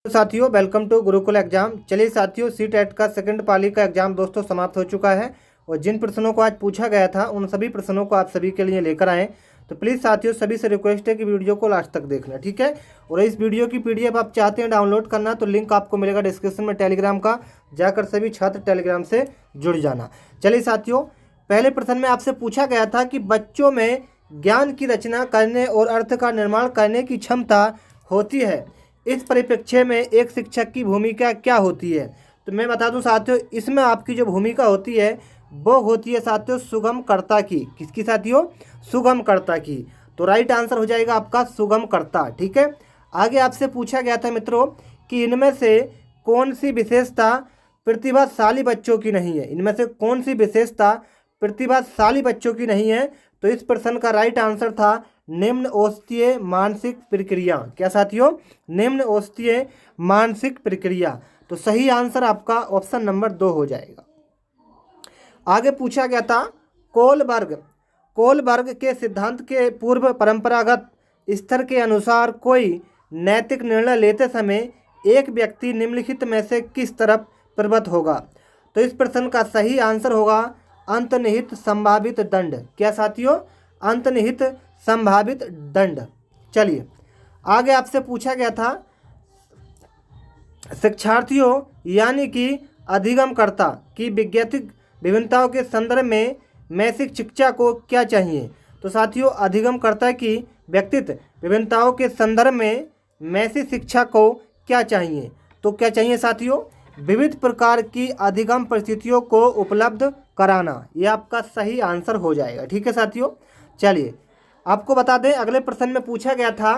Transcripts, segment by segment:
साथियों welcome to Gurukul exam. चलिए साथियों, सी टेट का सेकंड पाली का एग्जाम दोस्तों समाप्त हो चुका है और जिन प्रश्नों को आज पूछा गया था उन सभी प्रश्नों को आप सभी के लिए लेकर आए। तो प्लीज़ साथियों सभी से रिक्वेस्ट है कि वीडियो को लास्ट तक देखना, ठीक है। और इस वीडियो की पीडीएफ आप चाहते हैं डाउनलोड करना तो लिंक आपको मिलेगा डिस्क्रिप्शन में टेलीग्राम का, जाकर सभी छात्र टेलीग्राम से जुड़ जाना। चलिए साथियों, पहले प्रश्न में आपसे पूछा गया था कि बच्चों में ज्ञान की रचना करने और अर्थ का निर्माण करने की क्षमता होती है। इस परिप्रेक्ष्य में एक शिक्षक की भूमिका क्या होती है। तो मैं बता दूं साथियों, इसमें आपकी जो भूमिका होती है वो होती है साथियों सुगमकर्ता की। किसकी साथियों? सुगमकर्ता की। तो राइट आंसर हो जाएगा आपका सुगमकर्ता, ठीक है। आगे आपसे पूछा गया था मित्रों कि इनमें से कौन सी विशेषता प्रतिभाशाली बच्चों की नहीं है। इनमें से कौन सी विशेषता प्रतिभाशाली बच्चों की नहीं है। तो इस प्रश्न का राइट आंसर था निम्न औस्तीय मानसिक प्रक्रिया। क्या साथियों? निम्न औस्तीय मानसिक प्रक्रिया। तो सही आंसर आपका ऑप्शन नंबर 2 हो जाएगा। आगे पूछा गया था कोलबर्ग के सिद्धांत के पूर्व परंपरागत स्तर के अनुसार कोई नैतिक निर्णय लेते समय एक व्यक्ति निम्नलिखित में से किस तरफ प्रवृत्त होगा। तो इस प्रश्न का सही आंसर होगा अंतर्निहित संभावित दंड। क्या साथियों? अंतर्निहित संभावित दंड। चलिए आगे आपसे पूछा गया था शिक्षार्थियों यानी कि अधिगमकर्ता की विज्ञातिक विभिन्नताओं के संदर्भ में मैसिक शिक्षा को क्या चाहिए। तो साथियों अधिगमकर्ता की व्यक्तित्व विभिन्नताओं के संदर्भ में मैसिक शिक्षा को क्या चाहिए। तो क्या चाहिए साथियों? विविध प्रकार की अधिगम परिस्थितियों को उपलब्ध कराना। यह आपका सही आंसर हो जाएगा, ठीक है साथियों। चलिए आपको बता दें, अगले प्रश्न में पूछा गया था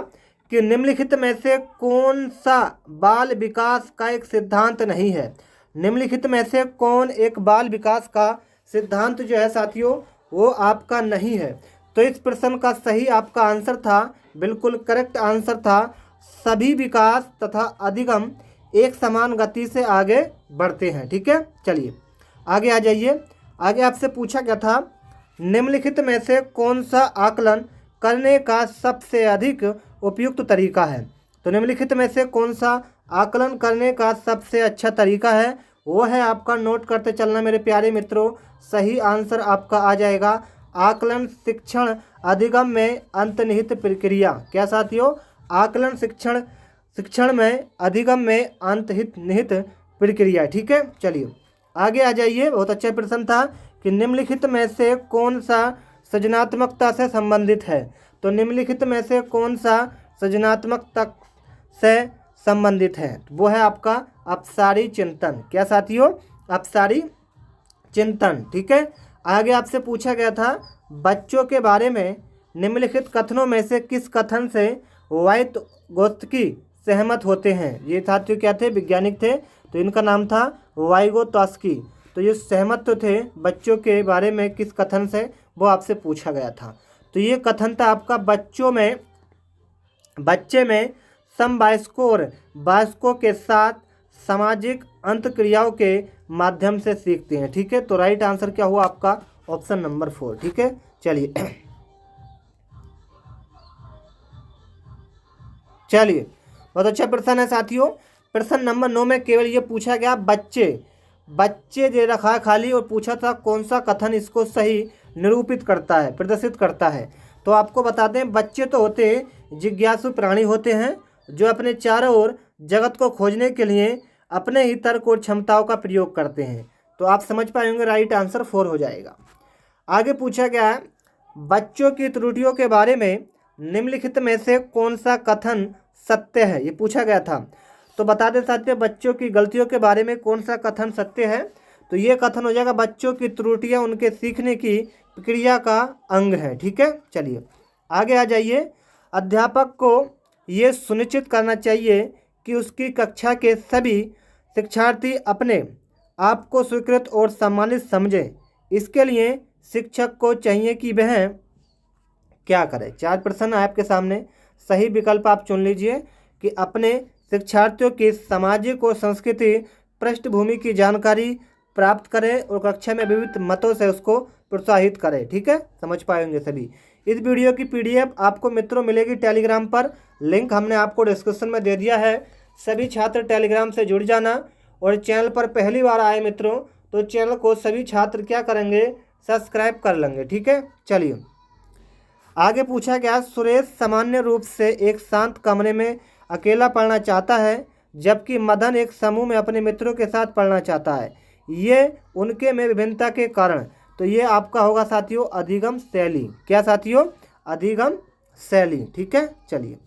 कि निम्नलिखित में से कौन सा बाल विकास का एक सिद्धांत नहीं है। निम्नलिखित में से कौन एक बाल विकास का सिद्धांत जो है साथियों वो आपका नहीं है। तो इस प्रश्न का सही आपका आंसर था, बिल्कुल करेक्ट आंसर था, सभी विकास तथा अधिगम एक समान गति से आगे बढ़ते हैं, ठीक है। चलिए आगे आ जाइए। आगे आपसे पूछा गया था निम्नलिखित में से कौन सा आकलन करने का सबसे अधिक उपयुक्त तरीका है। तो निम्नलिखित में से कौन सा आकलन करने का सबसे अच्छा तरीका है, वो है आपका, नोट करते चलना मेरे प्यारे मित्रों, सही आंसर आपका आ जाएगा आकलन शिक्षण अधिगम में अंतर्निहित प्रक्रिया। क्या साथियों? आकलन शिक्षण में अधिगम में अंतर्निहित प्रक्रिया, ठीक है। चलिए आगे आ जाइए। बहुत अच्छा प्रश्न था कि निम्नलिखित में से कौन सा सृजनात्मकता से संबंधित है। तो निम्नलिखित में से कौन सा सृजनात्मकता से संबंधित है, वो है आपका अपसारी चिंतन। क्या साथियों? अपसारी चिंतन, ठीक है। आगे आपसे पूछा गया था बच्चों के बारे में निम्नलिखित कथनों में से किस कथन से वाइगोत्स्की सहमत होते हैं। ये साथियों क्या थे? वैज्ञानिक थे। तो इनका नाम था वाइगोत्स्की। तो ये सहमत तो थे बच्चों के बारे में किस कथन से, वो आपसे पूछा गया था। तो ये कथन था आपका बच्चे में समवयस्कों और वयस्कों के साथ सामाजिक अंतक्रियाओं के माध्यम से सीखते हैं, ठीक है। तो राइट आंसर क्या हुआ आपका? ऑप्शन नंबर 4, ठीक है। चलिए बहुत अच्छा प्रश्न है साथियों। प्रश्न नंबर 9 में केवल ये पूछा गया बच्चे दे रखा है खाली और पूछा था कौन सा कथन इसको सही निरूपित करता है, प्रदर्शित करता है। तो आपको बता दें, बच्चे तो होते जिज्ञासु प्राणी होते हैं जो अपने चारों ओर जगत को खोजने के लिए अपने ही तर्क और क्षमताओं का प्रयोग करते हैं। तो आप समझ पाएंगे राइट आंसर 4 हो जाएगा। आगे पूछा गया है बच्चों की त्रुटियों के बारे में निम्नलिखित में से कौन सा कथन सत्य है, ये पूछा गया था। तो बता दें साथियों, बच्चों की गलतियों के बारे में कौन सा कथन सत्य है। तो ये कथन हो जाएगा बच्चों की त्रुटियां उनके सीखने की प्रक्रिया का अंग है, ठीक है। चलिए आगे आ जाइए। अध्यापक को ये सुनिश्चित करना चाहिए कि उसकी कक्षा के सभी शिक्षार्थी अपने आप को स्वीकृत और सम्मानित समझें। इसके लिए शिक्षक को चाहिए कि वह क्या करे। 4 प्रश्न है आपके सामने, सही विकल्प आप चुन लीजिए कि अपने शिक्षार्थियों की सामाजिक और संस्कृति पृष्ठभूमि की जानकारी प्राप्त करें और कक्षा में विविध मतों से उसको प्रोत्साहित करें, ठीक है। समझ पाएंगे सभी। इस वीडियो की पीडीएफ आपको मित्रों मिलेगी टेलीग्राम पर, लिंक हमने आपको डिस्क्रिप्शन में दे दिया है। सभी छात्र टेलीग्राम से जुड़ जाना, और चैनल पर पहली बार आए मित्रों तो चैनल को सभी छात्र क्या करेंगे, सब्सक्राइब कर लेंगे। ठीक है, चलिए आगे पूछा गया, सुरेश सामान्य रूप से एक शांत कमरे में अकेला पढ़ना चाहता है, जबकि मदन एक समूह में अपने मित्रों के साथ पढ़ना चाहता है। ये उनके में विभिन्नता के कारण। तो ये आपका होगा साथियों अधिगम शैली। क्या साथियों, अधिगम शैली। ठीक है, चलिए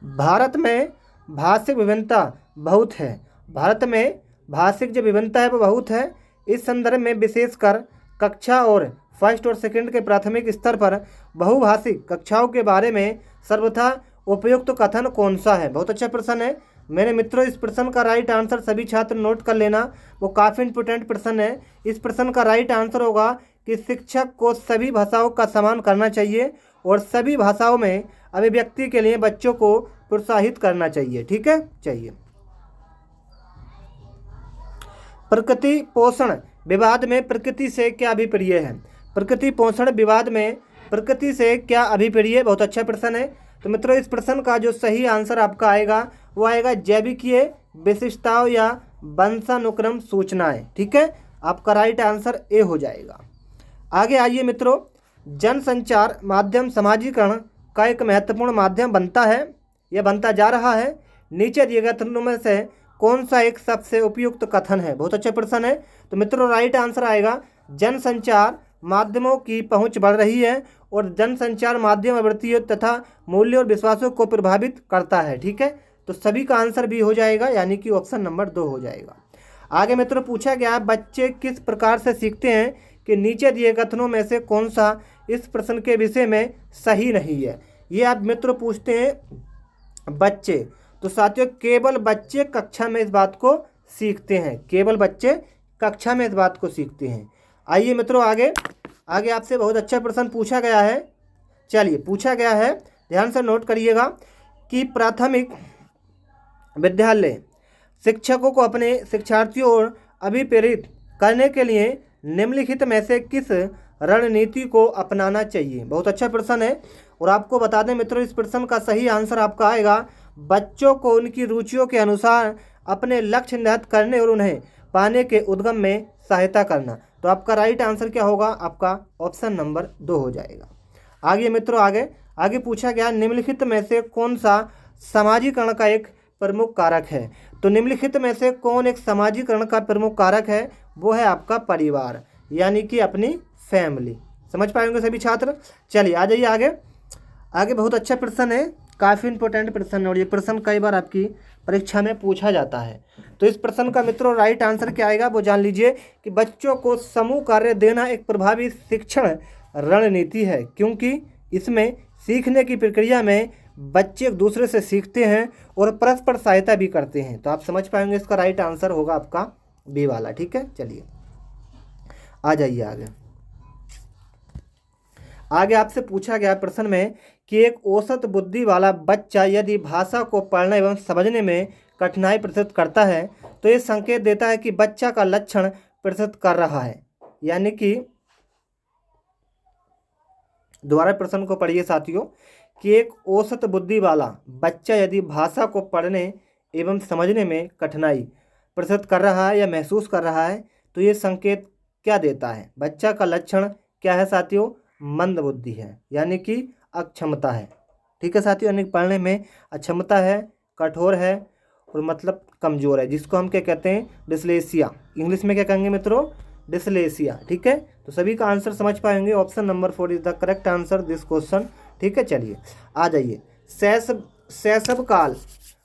भारत में भाषिक विभिन्नता बहुत है। भारत में भाषिक जो विभिन्नता है वो बहुत है। इस संदर्भ में विशेषकर कक्षा और फर्स्ट और सेकंड के प्राथमिक स्तर पर बहुभाषिक कक्षाओं के बारे में सर्वथा उपयुक्त कथन कौन सा है। बहुत अच्छा प्रश्न है मेरे मित्रों। इस प्रश्न का राइट आंसर सभी छात्र नोट कर लेना, वो काफ़ी इंपॉर्टेंट प्रश्न है। इस प्रश्न का राइट आंसर होगा कि शिक्षक को सभी भाषाओं का सम्मान करना चाहिए और सभी भाषाओं में अभिव्यक्ति के लिए बच्चों को प्रोत्साहित करना चाहिए। ठीक है, चाहिए प्रकृति पोषण विवाद में प्रकृति से क्या अभिप्राय है। प्रकृति पोषण विवाद में प्रकृति से क्या अभिप्राय, बहुत अच्छा प्रश्न है। तो मित्रों इस प्रश्न का जो सही आंसर आपका आएगा वो आएगा जैविकीय विशिष्टताओं या वंशानुक्रम सूचनाएं। ठीक है, आपका राइट आंसर ए हो जाएगा। आगे आइए मित्रों, जनसंचार माध्यम समाजीकरण का एक महत्वपूर्ण माध्यम बनता है या बनता जा रहा है। नीचे दिए गए कथनों में से कौन सा एक सबसे उपयुक्त कथन है। बहुत अच्छा प्रश्न है। तो मित्रों राइट आंसर आएगा जनसंचार माध्यमों की पहुंच बढ़ रही है और जनसंचार माध्यम आवृत्तियों तथा मूल्यों और विश्वासों को प्रभावित करता है। ठीक है, तो सभी का आंसर भी हो जाएगा, यानी कि ऑप्शन नंबर 2 हो जाएगा। आगे मित्रों पूछा गया बच्चे किस प्रकार से सीखते हैं कि नीचे दिए कथनों में से कौन सा इस प्रश्न के विषय में सही नहीं है। ये आप मित्रों पूछते हैं बच्चे, तो साथियों केवल बच्चे कक्षा में इस बात को सीखते हैं, केवल बच्चे कक्षा में इस बात को सीखते हैं। आइए मित्रों आगे आपसे बहुत अच्छा प्रश्न पूछा गया है। चलिए पूछा गया है, ध्यान से नोट करिएगा कि प्राथमिक विद्यालय शिक्षकों को अपने शिक्षार्थियों और अभिप्रेरित करने के लिए निम्नलिखित में से किस रणनीति को अपनाना चाहिए। बहुत अच्छा प्रश्न है और आपको बता दें मित्रों इस प्रश्न का सही आंसर आपका आएगा बच्चों को उनकी रुचियों के अनुसार अपने लक्ष्य निर्धारित करने और उन्हें पाने के उद्गम में सहायता करना। तो आपका राइट आंसर क्या होगा, आपका ऑप्शन नंबर 2 हो जाएगा। आगे मित्रों आगे पूछा गया निम्नलिखित में से कौन सा समाजीकरण का एक प्रमुख कारक है। तो निम्नलिखित में से कौन एक समाजीकरण का प्रमुख कारक है, वो है आपका परिवार, यानी कि अपनी फैमिली। समझ पाएंगे सभी छात्र। चलिए आ जाइए आगे बहुत अच्छा प्रश्न है, काफ़ी इंपॉर्टेंट प्रश्न है और ये प्रश्न कई बार आपकी परीक्षा में पूछा जाता है। तो इस प्रश्न का मित्रों राइट आंसर क्या आएगा वो जान लीजिए कि बच्चों को समूह कार्य देना एक प्रभावी शिक्षण रणनीति है, क्योंकि इसमें सीखने की प्रक्रिया में बच्चे एक दूसरे से सीखते हैं और परस्पर सहायता भी करते हैं। तो आप समझ पाएंगे इसका राइट आंसर होगा आपका बी वाला। ठीक है, चलिए आ जाइए आगे आपसे पूछा गया प्रश्न में कि एक औसत बुद्धि वाला बच्चा यदि भाषा को पढ़ने एवं समझने में कठिनाई प्रदर्शित करता है तो ये संकेत देता है कि बच्चा का लक्षण प्रदर्शित कर रहा है। यानी कि दोबारा प्रश्न को पढ़िए साथियों कि एक औसत बुद्धि वाला बच्चा यदि भाषा को पढ़ने एवं समझने में कठिनाई प्रदर्शित कर रहा है या महसूस कर रहा है तो ये संकेत क्या देता है। बच्चा का लक्षण क्या है साथियों, मंद बुद्धि है, यानी कि अक्षमता है। ठीक है साथियों, यानी पढ़ने में अक्षमता है, कठोर है और मतलब कमज़ोर है, जिसको हम क्या कहते हैं डिस्लेसिया। इंग्लिश में क्या कहेंगे मित्रों, डिस्लेसिया। ठीक है, तो सभी का आंसर समझ पाएंगे। Option number 4 is the correct answer this question. ठीक है, चलिए आ जाइए शैशव काल,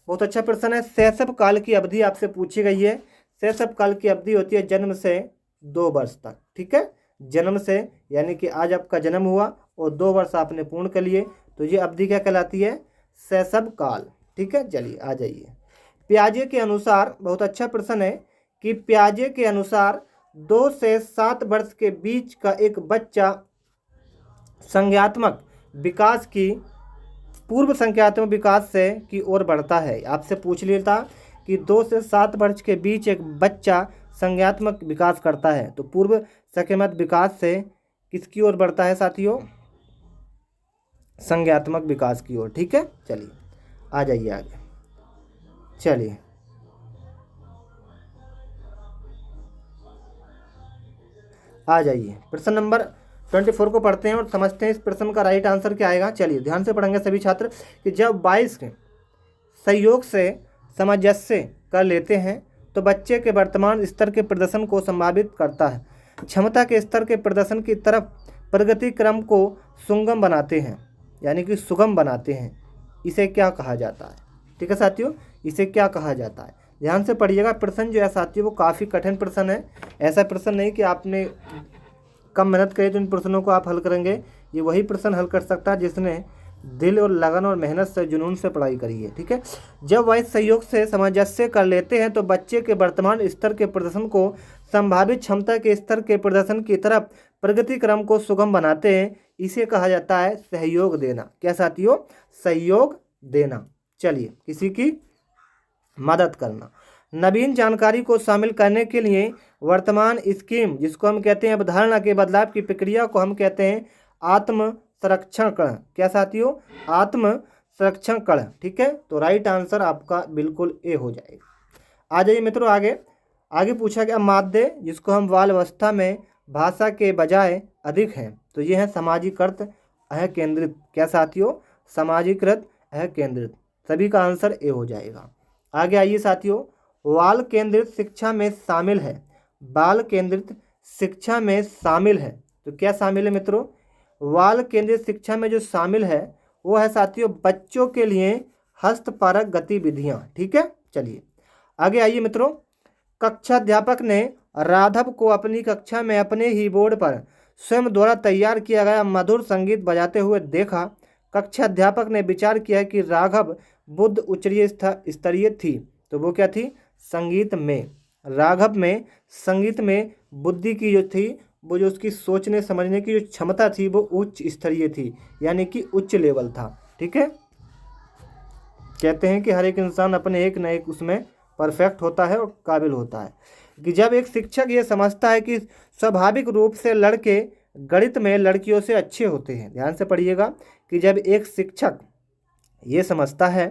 बहुत अच्छा प्रश्न है। शैशव काल की अवधि आपसे पूछी गई है। शैशव काल की अवधि होती है जन्म से 2 वर्ष तक। ठीक है, जन्म से यानी कि आज आपका जन्म हुआ और 2 वर्ष आपने पूर्ण कर लिए तो ये अवधि क्या कहलाती है, शैशव काल। ठीक है, चलिए आ जाइए। पियाजे के अनुसार, बहुत अच्छा प्रश्न है कि पियाजे के अनुसार 2 से 7 वर्ष के बीच का एक बच्चा संज्ञात्मक विकास की पूर्व संज्ञात्मक विकास से की ओर बढ़ता है। आपसे पूछ लिया था कि 2 से 7 वर्ष के बीच एक बच्चा संज्ञात्मक विकास करता है, तो पूर्व संज्ञात्मक विकास से किसकी ओर बढ़ता है साथियों, संज्ञात्मक विकास की ओर। ठीक है, चलिए आ जाइए आगे। चलिए आ जाइए, प्रश्न नंबर 24 को पढ़ते हैं और समझते हैं इस प्रश्न का राइट आंसर क्या आएगा। चलिए ध्यान से पढ़ेंगे सभी छात्र कि जब 22 के संयोग से सामंजस्य कर लेते हैं तो बच्चे के वर्तमान स्तर के प्रदर्शन को संभावित करता है, क्षमता के स्तर के प्रदर्शन की तरफ प्रगति क्रम को सुगम बनाते हैं, यानी कि सुगम बनाते हैं। इसे क्या कहा जाता है? ठीक है साथियों, इसे क्या कहा जाता है? ध्यान से पढ़िएगा। प्रश्न जो है साथियों वो काफ़ी कठिन प्रश्न है। ऐसा प्रश्न नहीं कि आपने कम मेहनत करी तो इन प्रश्नों को आप हल करेंगे। ये वही प्रश्न हल कर सकता है जिसने दिल और लगन और मेहनत से जुनून से पढ़ाई करी है। ठीक है, जब वह सहयोग से सामंजस्य कर लेते हैं तो बच्चे के वर्तमान स्तर के प्रदर्शन को संभावित क्षमता के स्तर के प्रदर्शन की तरफ प्रगति क्रम को सुगम बनाते हैं। इसे कहा जाता है सहयोग देना। क्या साथियों? सहयोग देना। चलिए, किसी की मदद करना। नवीन जानकारी को शामिल करने के लिए वर्तमान स्कीम, जिसको हम कहते हैं अवधारणा के बदलाव की प्रक्रिया को हम कहते हैं आत्म संरक्षण कण। क्या साथियों? आत्म संरक्षण कण। ठीक है, तो राइट आंसर आपका बिल्कुल ए हो जाएगा। आ जाइए मित्रों आगे। आगे पूछा गया माध्य, जिसको हम बाल अवस्था में भाषा के बजाय अधिक हैं, तो ये है सामाजिकृत अह केंद्रित। क्या साथियों? सामाजिकृत अह केंद्रित। सभी का आंसर ए हो जाएगा। आगे आइए साथियों, बाल केंद्रित शिक्षा में शामिल है। बाल केंद्रित शिक्षा में शामिल है, तो क्या शामिल है मित्रों? बाल केंद्रित शिक्षा में जो शामिल है वो है साथियों बच्चों के लिए हस्तपरक गतिविधियां। ठीक है, चलिए आगे आइए मित्रों। कक्षाध्यापक ने राघव को अपनी कक्षा में अपने ही बोर्ड पर स्वयं द्वारा तैयार किया गया मधुर संगीत बजाते हुए देखा। कक्षाध्यापक ने विचार किया कि राघव बुद्ध उच्च स्तरीय थी, तो वो क्या थी? संगीत में। राघव में संगीत में बुद्धि की जो थी, वो जो उसकी सोचने समझने की जो क्षमता थी वो उच्च स्तरीय थी, यानी कि उच्च लेवल था। ठीक है, कहते हैं कि हर एक इंसान अपने एक न एक उसमें परफेक्ट होता है और काबिल होता है। कि जब एक शिक्षक ये समझता है कि स्वाभाविक रूप से लड़के गणित में लड़कियों से अच्छे होते हैं। ध्यान से पढ़िएगा कि जब एक शिक्षक ये समझता है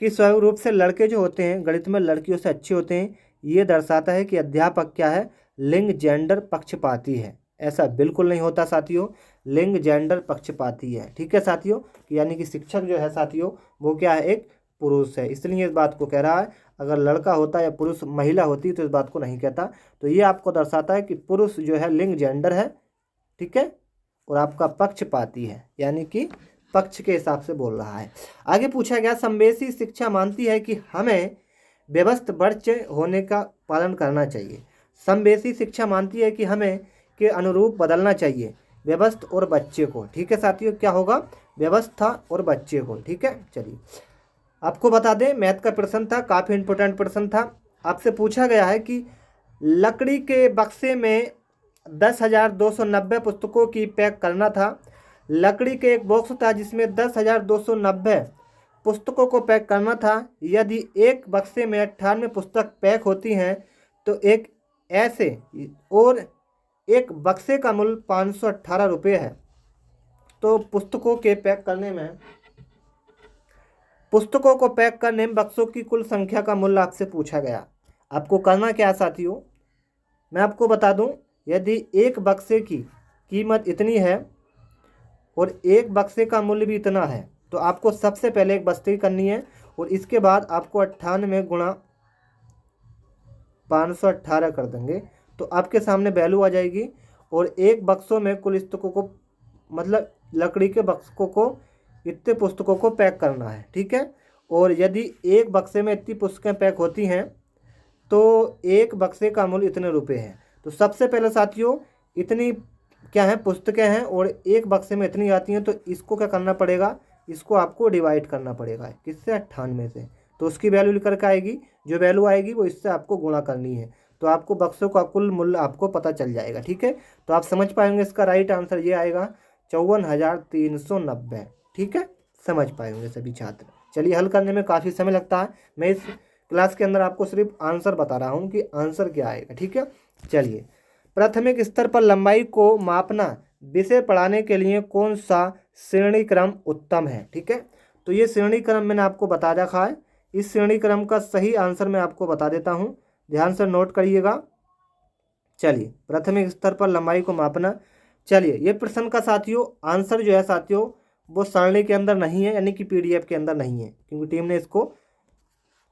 कि स्वाभाविक रूप से लड़के जो होते हैं गणित में लड़कियों से अच्छे होते हैं, ये दर्शाता है कि अध्यापक क्या है? लिंग जेंडर पक्षपाती है। ऐसा बिल्कुल नहीं होता साथियों, लिंग जेंडर पक्षपाती है। ठीक है साथियों, यानी कि शिक्षक जो है साथियों वो क्या है? एक पुरुष है, इसलिए इस बात को कह रहा है। अगर लड़का होता या पुरुष महिला होती तो इस बात को नहीं कहता। तो ये आपको दर्शाता है कि पुरुष जो है लिंग जेंडर है। ठीक है, और आपका पक्षपाती है, यानी कि पक्ष के हिसाब से बोल रहा है। आगे पूछा गया समवेशी शिक्षा मानती है कि हमें व्यवस्थ बच्चे होने का पालन करना चाहिए। समवेशी शिक्षा मानती है कि हमें के अनुरूप बदलना चाहिए व्यवस्थ और बच्चे को। ठीक है साथियों, क्या होगा? व्यवस्था और बच्चे को। ठीक है, चलिए आपको बता दें मैथ का प्रश्न था, काफ़ी इंपॉर्टेंट प्रश्न था। आपसे पूछा गया है कि लकड़ी के बक्से में 10,290 पुस्तकों की पैक करना था। लकड़ी के एक बॉक्स था जिसमें 10,290 पुस्तकों को पैक करना था। यदि एक बक्से में 98 पुस्तक पैक होती हैं तो एक ऐसे और एक बक्से का मूल्य 518 रुपये है। तो पुस्तकों को पैक करने में बक्सों की कुल संख्या का मूल्य आपसे पूछा गया। आपको करना क्या है साथियों? मैं आपको बता दूं, यदि एक बक्से की कीमत इतनी है और एक बक्से का मूल्य भी इतना है तो आपको सबसे पहले एक बस्ती करनी है और इसके बाद आपको 98 गुणा 518 कर देंगे तो आपके सामने वैल्यू आ जाएगी। और एक बक्सों में कुल पुस्तकों को, मतलब लकड़ी के बक्सों को इतने पुस्तकों को पैक करना है। ठीक है, और यदि एक बक्से में इतनी पुस्तकें पैक होती हैं तो एक बक्से का मूल्य इतने रुपए है। तो सबसे पहले साथियों इतनी क्या है पुस्तकें हैं और एक बक्से में इतनी आती हैं, तो इसको क्या करना पड़ेगा? इसको आपको डिवाइड करना पड़ेगा। किससे? 98 से। तो उसकी वैल्यू लिख कर आएगी, जो वैल्यू आएगी वो इससे आपको गुणा करनी है, तो आपको बक्सों का कुल मूल्य आपको पता चल जाएगा। ठीक है, तो आप समझ पाएंगे इसका राइट आंसर ये आएगा 54,390। ठीक है, समझ पाएंगे सभी छात्र। चलिए हल करने में काफ़ी समय लगता है, मैं इस क्लास के अंदर आपको सिर्फ आंसर बता रहा हूँ कि आंसर क्या आएगा। ठीक है, चलिए प्राथमिक स्तर पर लंबाई को मापना विषय पढ़ाने के लिए कौन सा श्रेणी क्रम उत्तम है। ठीक है, तो ये श्रेणी क्रम मैंने आपको बता रखा है। इस श्रेणी क्रम का सही आंसर मैं आपको बता देता हूँ, ध्यान से नोट करिएगा। चलिए, प्राथमिक स्तर पर लंबाई को मापना। चलिए, ये प्रश्न का साथियों आंसर जो है साथियों वो सारणी के अंदर नहीं है, यानी कि पीडीएफ के अंदर नहीं है, क्योंकि टीम ने इसको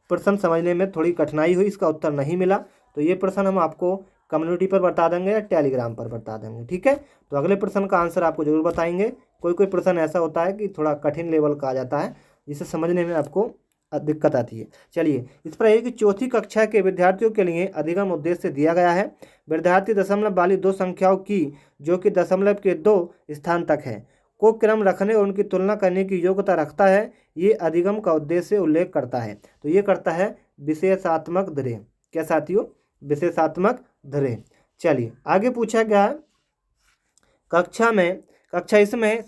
प्रश्न समझने में थोड़ी कठिनाई हुई, इसका उत्तर नहीं मिला। तो ये प्रश्न हम आपको कम्युनिटी पर बता देंगे या टेलीग्राम पर बता देंगे। ठीक है, तो अगले प्रश्न का आंसर आपको जरूर बताएंगे। कोई कोई प्रश्न ऐसा होता है कि थोड़ा कठिन लेवल का आ जाता है, जिसे समझने में आपको दिक्कत आती है। चलिए, इस पर है कि चौथी कक्षा के विद्यार्थियों के लिए अधिगम उद्देश्य दिया गया है। विद्यार्थी दशमलव वाली दो संख्याओं की, जो कि दशमलव के 2 स्थान तक है, को क्रम रखने और उनकी तुलना करने की योग्यता रखता है। ये अधिगम का उद्देश्य उल्लेख करता है। तो ये करता है विशेषात्मक ध्रेय। क्या साथियों? विशेषात्मक ध्रेय। चलिए, आगे पूछा गया है कक्षा इसमें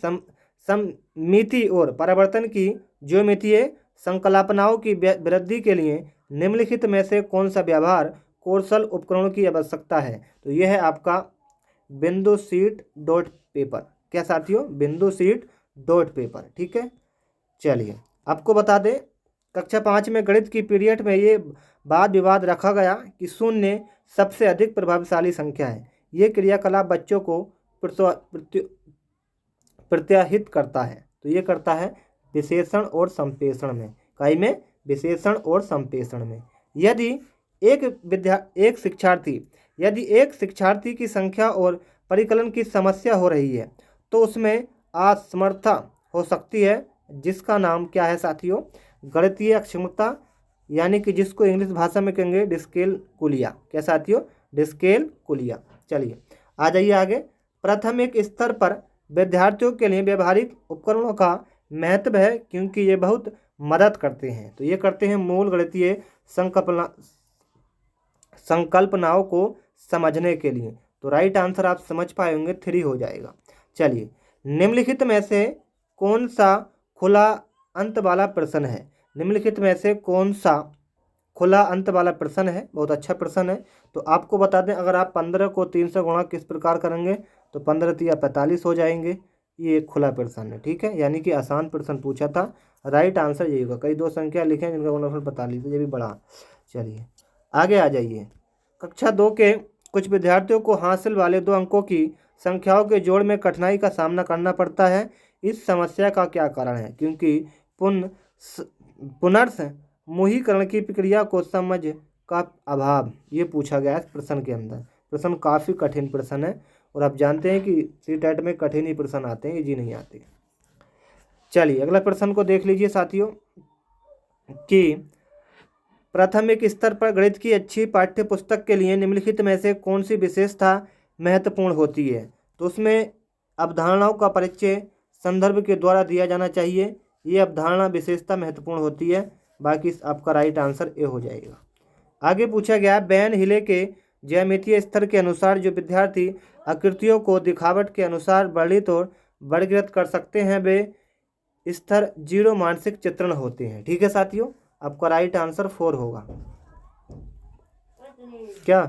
सममिति और परिवर्तन की ज्यामितीय संकल्पनाओं की वृद्धि के लिए निम्नलिखित में से कौन सा व्यवहार कौशल उपकरणों की आवश्यकता है? तो यह है आपका बिंदु शीट डॉट पेपर। क्या साथियों? बिंदु शीट डॉट पेपर। ठीक है, चलिए आपको बता दें कक्षा 5 में गणित की पीरियड में ये वाद विवाद रखा गया कि शून्य सबसे अधिक प्रभावशाली संख्या है। ये क्रियाकलाप बच्चों को प्रत्याहित करता है। तो ये करता है विशेषण और संप्रेषण में, काई में विशेषण और संप्रेषण में। यदि एक शिक्षार्थी की संख्या और परिकलन की समस्या हो रही है तो उसमें असमर्थता हो सकती है, जिसका नाम क्या है साथियों? गणितीय अक्षमता, यानी कि जिसको इंग्लिश भाषा में कहेंगे डिस्कैलकुलिया। क्या साथियों? डिस्कैलकुलिया। चलिए आ जाइए आगे। प्राथमिक स्तर पर विद्यार्थियों के लिए व्यवहारिक उपकरणों का महत्व है, क्योंकि ये बहुत मदद करते हैं। तो ये करते हैं मूल गणितीय संकल्पनाओं को समझने के लिए। तो राइट आंसर आप समझ पाए होंगे, 3 हो जाएगा। चलिए, निम्नलिखित में से कौन सा खुला अंत वाला प्रश्न है? निम्नलिखित में से कौन सा खुला अंत वाला प्रश्न है? बहुत अच्छा प्रश्न है। तो आपको बता दें, अगर आप 15 को 3 से गुणा किस प्रकार करेंगे तो 15 तिया 45 हो जाएंगे। ये एक खुला प्रश्न है। ठीक है, यानी कि आसान प्रश्न पूछा था। राइट आंसर यही होगा। कई 2 संख्या लिखे जिनका गुणनफल 45 है, ये भी बड़ा। चलिए आगे आ जाइए। कक्षा 2 के कुछ विद्यार्थियों को हासिल वाले 2 अंकों की संख्याओं के जोड़ में कठिनाई का सामना करना पड़ता है। इस समस्या का क्या कारण है? क्योंकि पुनर्समूहीकरण की प्रक्रिया को समझ का अभाव, ये पूछा गया है प्रश्न के अंदर। प्रश्न काफ़ी कठिन प्रश्न है, और आप जानते हैं कि सीटेट में कठिन ही प्रश्न आते हैं, इजी नहीं आते। चलिए अगला प्रश्न को देख लीजिए साथियों कि प्राथमिक स्तर पर गणित की अच्छी पाठ्य पुस्तक के लिए निम्नलिखित में से कौन सी विशेषता महत्वपूर्ण होती है? तो उसमें अवधारणाओं का परिचय संदर्भ के द्वारा दिया जाना चाहिए। ये अवधारणा विशेषता महत्वपूर्ण होती है। बाकी आपका राइट आंसर ए हो जाएगा। आगे पूछा गया बैन हिले के ज्यामितीय स्तर के अनुसार जो विद्यार्थी आकृतियों को दिखावट के अनुसार वर्णित और वर्गीकृत कर सकते हैं वे स्तर 0 मानसिक चित्रण होते हैं। ठीक है साथियों, आपका राइट आंसर 4 होगा। क्या